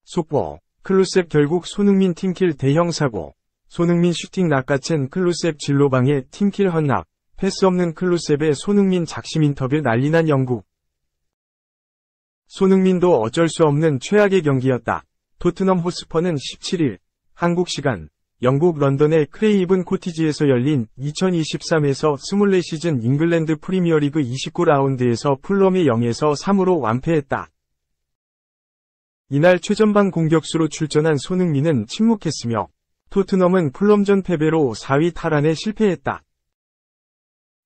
속보, 클루셉 결국 손흥민 팀킬 대형 사고. 손흥민 슈팅 낚아챈 클루셉 진로방에 팀킬 헌납. 패스 없는 클루셉의 손흥민 작심 인터뷰 난리난 영국. 손흥민도 어쩔 수 없는 최악의 경기였다. 토트넘 호스퍼는 17일 한국 시간 영국 런던의 크레이븐 코티지에서 열린 2023에서 24시즌 잉글랜드 프리미어리그 29라운드에서 풀럼이 0-3으로 완패했다. 이날 최전방 공격수로 출전한 손흥민은 침묵했으며 토트넘은 풀럼전 패배로 4위 탈환에 실패했다.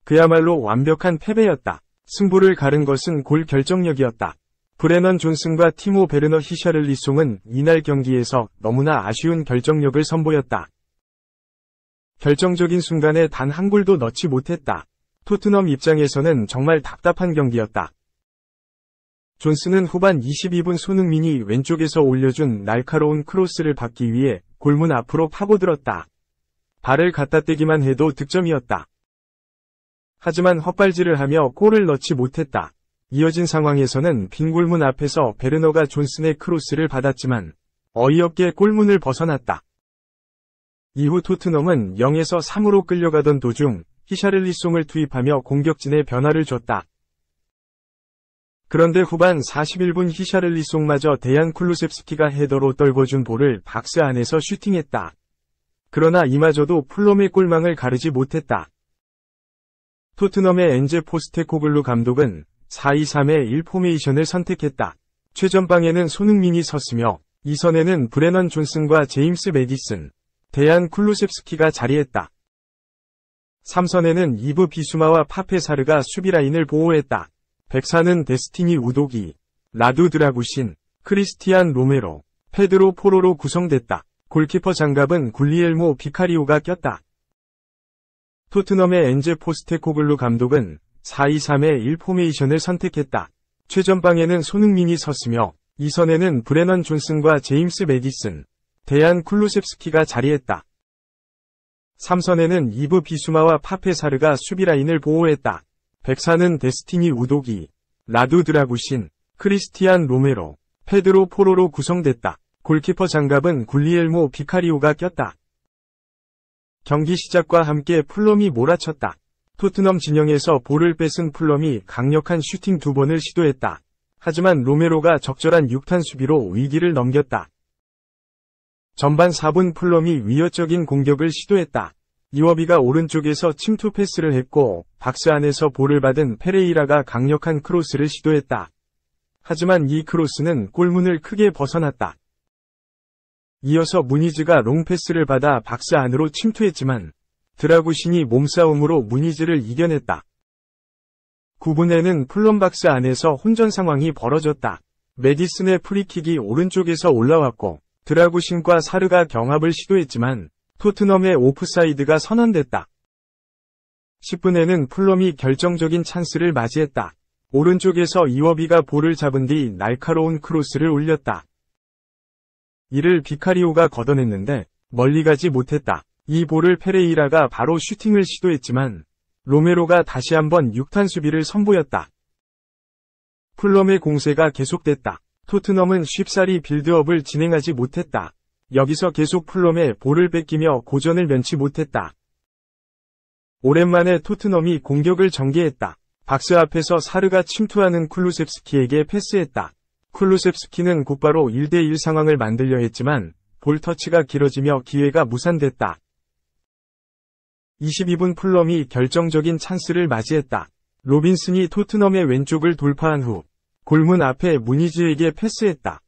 그야말로 완벽한 패배였다. 승부를 가른 것은 골 결정력이었다. 브레넌 존슨과 티모 베르너 히샤를리송은 이날 경기에서 너무나 아쉬운 결정력을 선보였다. 결정적인 순간에 단 한 골도 넣지 못했다. 토트넘 입장에서는 정말 답답한 경기였다. 존슨은 후반 22분 손흥민이 왼쪽에서 올려준 날카로운 크로스를 받기 위해 골문 앞으로 파고들었다. 발을 갖다 대기만 해도 득점이었다. 하지만 헛발질을 하며 골을 넣지 못했다. 이어진 상황에서는 빈 골문 앞에서 베르너가 존슨의 크로스를 받았지만 어이없게 골문을 벗어났다. 이후 토트넘은 0-3으로 끌려가던 도중 히샤를리송을 투입하며 공격진에 변화를 줬다. 그런데 후반 41분 히샤를리송마저 데얀 쿨루셉스키가 헤더로 떨궈준 볼을 박스 안에서 슈팅했다. 그러나 이마저도 풀럼의 골망을 가르지 못했다. 토트넘의 엔제 포스테코글루 감독은 4-2-3-1 포메이션을 선택했다. 최전방에는 손흥민이 섰으며 2선에는 브레넌 존슨과 제임스 매디슨, 데얀 쿨루셉스키가 자리했다. 3선에는 이브 비수마와 파페사르가 수비라인을 보호했다. 백사는 데스티니 우도기, 라두 드라구신, 크리스티안 로메로, 페드로 포로로 구성됐다. 골키퍼 장갑은 굴리엘모 비카리오가 꼈다. 토트넘의 엔제 포스테코글루 감독은 4-2-3-1 포메이션을 선택했다. 최전방에는 손흥민이 섰으며 2선에는 브레넌 존슨과 제임스 매디슨, 데얀 쿨루셉스키가 자리했다. 3선에는 이브 비수마와 파페사르가 수비라인을 보호했다. 백사는 데스티니 우도기, 라두 드라구신, 크리스티안 로메로, 페드로 포로로 구성됐다. 골키퍼 장갑은 굴리엘모 비카리오가 꼈다. 경기 시작과 함께 풀럼이 몰아쳤다. 토트넘 진영에서 볼을 뺏은 풀럼이 강력한 슈팅 2번을 시도했다. 하지만 로메로가 적절한 6탄 수비로 위기를 넘겼다. 전반 4분 풀럼이 위협적인 공격을 시도했다. 이워비가 오른쪽에서 침투 패스를 했고 박스 안에서 볼을 받은 페레이라가 강력한 크로스를 시도했다. 하지만 이 크로스는 골문을 크게 벗어났다. 이어서 무니즈가 롱패스를 받아 박스 안으로 침투했지만 드라구신이 몸싸움으로 무니즈를 이겨냈다. 9분에는 풀럼 박스 안에서 혼전 상황이 벌어졌다. 매디슨의 프리킥이 오른쪽에서 올라왔고 드라구신과 사르가 경합을 시도했지만 토트넘의 오프사이드가 선언됐다. 10분에는 풀럼이 결정적인 찬스를 맞이했다. 오른쪽에서 이워비가 볼을 잡은 뒤 날카로운 크로스를 올렸다. 이를 비카리오가 걷어냈는데 멀리 가지 못했다. 이 볼을 페레이라가 바로 슈팅을 시도했지만 로메로가 다시 한번 6탄 수비를 선보였다. 풀럼의 공세가 계속됐다. 토트넘은 쉽사리 빌드업을 진행하지 못했다. 여기서 계속 풀럼에 볼을 뺏기며 고전을 면치 못했다. 오랜만에 토트넘이 공격을 전개했다. 박스 앞에서 사르가 침투하는 쿨루셉스키에게 패스했다. 쿨루셉스키는 곧바로 1대1 상황을 만들려 했지만 볼 터치가 길어지며 기회가 무산됐다. 22분 풀럼이 결정적인 찬스를 맞이했다. 로빈슨이 토트넘의 왼쪽을 돌파한 후 골문 앞에 무니즈에게 패스했다.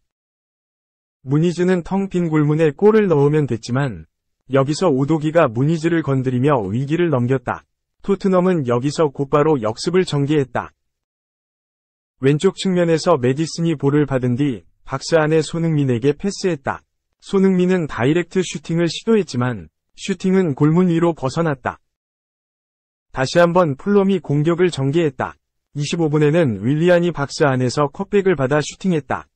무니즈는 텅 빈 골문에 골을 넣으면 됐지만 여기서 우도기가 무니즈를 건드리며 위기를 넘겼다. 토트넘은 여기서 곧바로 역습을 전개했다. 왼쪽 측면에서 매디슨이 볼을 받은 뒤 박스 안에 손흥민에게 패스했다. 손흥민은 다이렉트 슈팅을 시도했지만 슈팅은 골문 위로 벗어났다. 다시 한번 풀럼이 공격을 전개했다. 25분에는 윌리안이 박스 안에서 컵백을 받아 슈팅했다.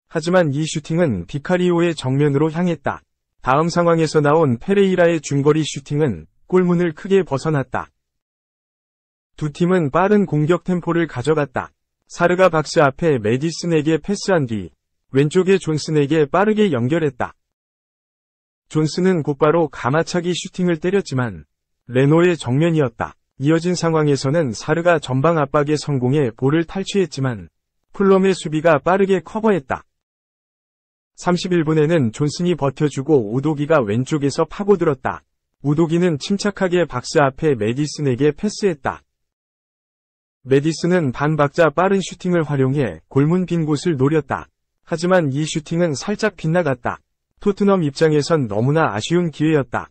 하지만 이 슈팅은 비카리오의 정면으로 향했다. 다음 상황에서 나온 페레이라의 중거리 슈팅은 골문을 크게 벗어났다. 두 팀은 빠른 공격 템포를 가져갔다. 사르가 박스 앞에 메디슨에게 패스한 뒤 왼쪽에 존슨에게 빠르게 연결했다. 존슨은 곧바로 가마차기 슈팅을 때렸지만 레노의 정면이었다. 이어진 상황에서는 사르가 전방 압박에 성공해 볼을 탈취했지만 풀럼의 수비가 빠르게 커버했다. 31분에는 존슨이 버텨주고 우도기가 왼쪽에서 파고들었다. 우도기는 침착하게 박스 앞에 메디슨에게 패스했다. 메디슨은 반박자 빠른 슈팅을 활용해 골문 빈 곳을 노렸다. 하지만 이 슈팅은 살짝 빗나갔다. 토트넘 입장에선 너무나 아쉬운 기회였다.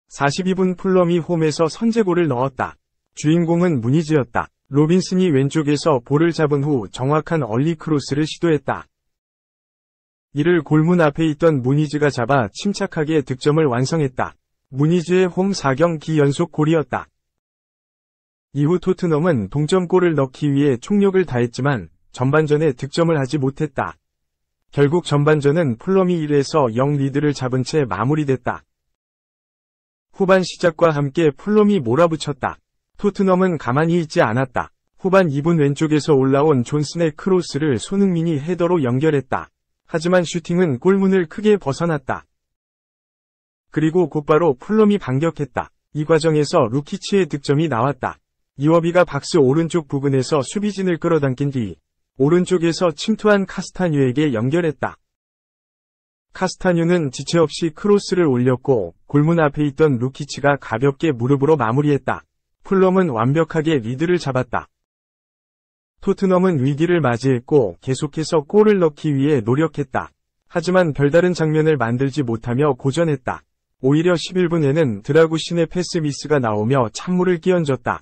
42분 풀럼이 홈에서 선제골을 넣었다. 주인공은 무니즈였다. 로빈슨이 왼쪽에서 볼을 잡은 후 정확한 얼리 크로스를 시도했다. 이를 골문 앞에 있던 무니즈가 잡아 침착하게 득점을 완성했다. 무니즈의 홈 4경기 연속 골이었다. 이후 토트넘은 동점골을 넣기 위해 총력을 다했지만 전반전에 득점을 하지 못했다. 결국 전반전은 풀럼이 1에서 0 리드를 잡은 채 마무리됐다. 후반 시작과 함께 풀럼이 몰아붙였다. 토트넘은 가만히 있지 않았다. 후반 2분 왼쪽에서 올라온 존슨의 크로스를 손흥민이 헤더로 연결했다. 하지만 슈팅은 골문을 크게 벗어났다. 그리고 곧바로 풀럼이 반격했다. 이 과정에서 루키치의 득점이 나왔다. 이워비가 박스 오른쪽 부근에서 수비진을 끌어당긴 뒤 오른쪽에서 침투한 카스타뉴에게 연결했다. 카스타뉴는 지체 없이 크로스를 올렸고 골문 앞에 있던 루키치가 가볍게 무릎으로 마무리했다. 풀럼은 완벽하게 리드를 잡았다. 토트넘은 위기를 맞이했고 계속해서 골을 넣기 위해 노력했다. 하지만 별다른 장면을 만들지 못하며 고전했다. 오히려 11분에는 드라구신의 패스 미스가 나오며 찬물을 끼얹었다.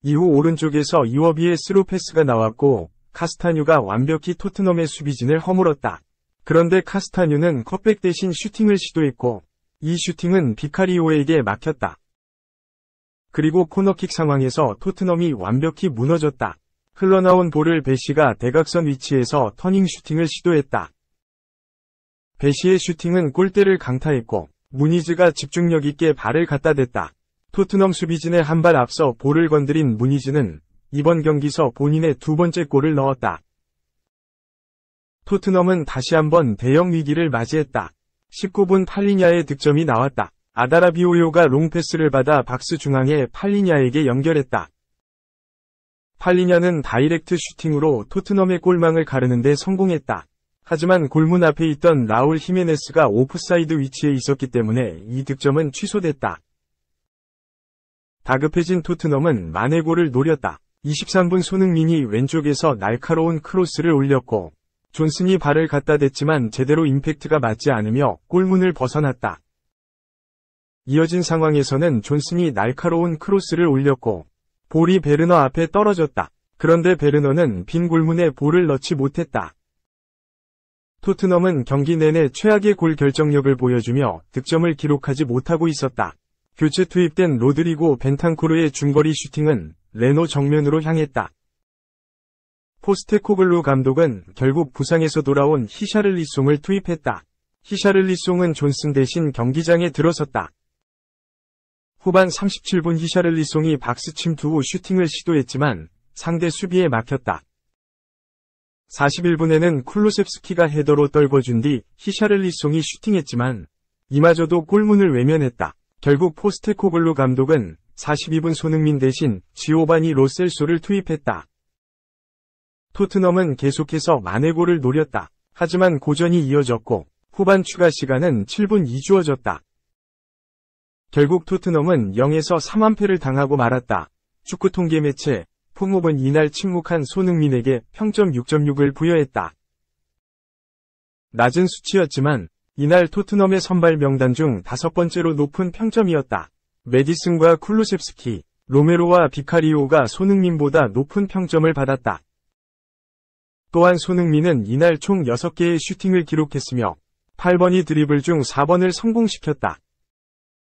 이후 오른쪽에서 이워비의 스루 패스가 나왔고 카스타뉴가 완벽히 토트넘의 수비진을 허물었다. 그런데 카스타뉴는 컷백 대신 슈팅을 시도했고 이 슈팅은 비카리오에게 막혔다. 그리고 코너킥 상황에서 토트넘이 완벽히 무너졌다. 흘러나온 볼을 베시가 대각선 위치에서 터닝 슈팅을 시도했다. 베시의 슈팅은 골대를 강타했고 무니즈가 집중력 있게 발을 갖다 댔다. 토트넘 수비진의 한 발 앞서 볼을 건드린 무니즈는 이번 경기서 본인의 두 번째 골을 넣었다. 토트넘은 다시 한번 대형 위기를 맞이했다. 19분 팔리냐의 득점이 나왔다. 아다라비오요가 롱패스를 받아 박스 중앙에 팔리냐에게 연결했다. 팔리냐는 다이렉트 슈팅으로 토트넘의 골망을 가르는 데 성공했다. 하지만 골문 앞에 있던 라울 히메네스가 오프사이드 위치에 있었기 때문에 이 득점은 취소됐다. 다급해진 토트넘은 만회골을 노렸다. 23분 손흥민이 왼쪽에서 날카로운 크로스를 올렸고 존슨이 발을 갖다 댔지만 제대로 임팩트가 맞지 않으며 골문을 벗어났다. 이어진 상황에서는 존슨이 날카로운 크로스를 올렸고 볼이 베르너 앞에 떨어졌다. 그런데 베르너는 빈 골문에 볼을 넣지 못했다. 토트넘은 경기 내내 최악의 골 결정력을 보여주며 득점을 기록하지 못하고 있었다. 교체 투입된 로드리고 벤탄쿠르의 중거리 슈팅은 레노 정면으로 향했다. 포스테코글루 감독은 결국 부상에서 돌아온 히샤를리송을 투입했다. 히샤를리송은 존슨 대신 경기장에 들어섰다. 후반 37분 히샤를리송이 박스 침투 후 슈팅을 시도했지만 상대 수비에 막혔다. 41분에는 쿨루셉스키가 헤더로 떨궈준 뒤 히샤를리송이 슈팅했지만 이마저도 골문을 외면했다. 결국 포스테코글루 감독은 42분 손흥민 대신 지오바니 로셀소를 투입했다. 토트넘은 계속해서 만회골을 노렸다. 하지만 고전이 이어졌고 후반 추가 시간은 7분 이주어졌다. 결국 토트넘은 0에서 3완패를 당하고 말았다. 축구 통계 매체 폼업은 이날 침묵한 손흥민에게 평점 6.6을 부여했다. 낮은 수치였지만 이날 토트넘의 선발 명단 중 5번째로 높은 평점이었다. 메디슨과 쿨루셉스키, 로메로와 비카리오가 손흥민보다 높은 평점을 받았다. 또한 손흥민은 이날 총 6개의 슈팅을 기록했으며 8번이 드리블 중 4번을 성공시켰다.